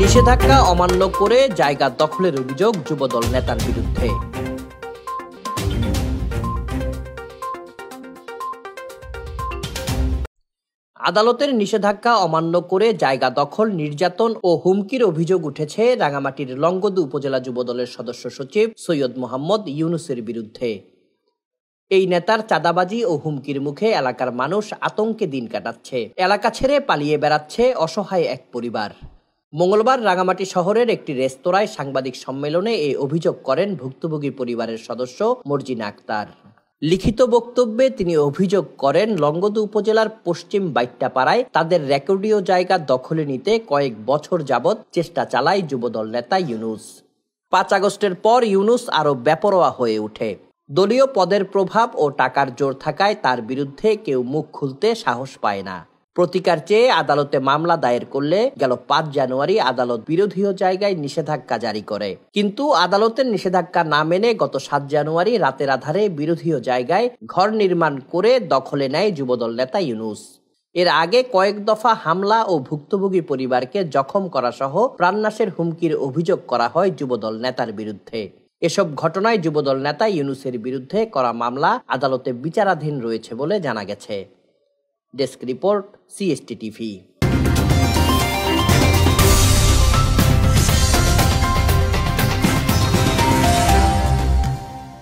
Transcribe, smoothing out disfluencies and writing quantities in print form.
নিষেধাজ্ঞা অমান্য করে জায়গা দখলের অভিযোগ যুবদল নেতার বিরুদ্ধে। আদালতের নিষেধাজ্ঞা অমান্য করে জায়গা দখল, নির্যাতন ও হুমকির অভিযোগ উঠেছে রাঙামাটির লংগদু উপজেলা যুবদলের সদস্য সচিব সৈয়দ মোহাম্মদ ইউনুসের বিরুদ্ধে। এই নেতার চাঁদাবাজি ও হুমকির মুখে এলাকার মানুষ আতঙ্কে দিন কাটাচ্ছে। এলাকা ছেড়ে পালিয়ে বেড়াচ্ছে অসহায় এক পরিবার। মঙ্গলবার রাঙামাটি শহরের একটি রেস্তোরাঁয় সাংবাদিক সম্মেলনে এই অভিযোগ করেন ভুক্তভোগী পরিবারের সদস্য মর্জিনা আক্তার। লিখিত বক্তব্যে তিনি অভিযোগ করেন, লংগদু উপজেলার পশ্চিম বাইট্টাপাড়ায় তাদের রেকর্ডীয় জায়গা দখলে নিতে কয়েক বছর যাবৎ চেষ্টা চালায় যুবদল নেতা ইউনুস। ৫ আগস্টের পর ইউনুস আরও বেপরোয়া হয়ে ওঠে। দলীয় পদের প্রভাব ও টাকার জোর থাকায় তার বিরুদ্ধে কেউ মুখ খুলতে সাহস পায় না। প্রতিকার চেয়ে আদালতে মামলা দায়ের করলে গেল ৫ জানুয়ারি আদালত বিরোধীয় জায়গায় নিষেধাজ্ঞা জারি করে। কিন্তু আদালতের নিষেধাজ্ঞা না মেনে গত ৭ জানুয়ারি রাতের আধারে বিরোধীয় জায়গায় ঘর নির্মাণ করে দখলে নেয় যুবদল নেতা ইউনুস। এর আগে কয়েক দফা হামলা ও ভুক্তভোগী পরিবারকে জখম করা সহ প্রাণনাশের হুমকির অভিযোগ করা হয় যুবদল নেতার বিরুদ্ধে। এসব ঘটনায় যুবদল নেতা ইউনুসের বিরুদ্ধে করা মামলা আদালতে বিচারাধীন রয়েছে বলে জানা গেছে। Desk report, CST TV।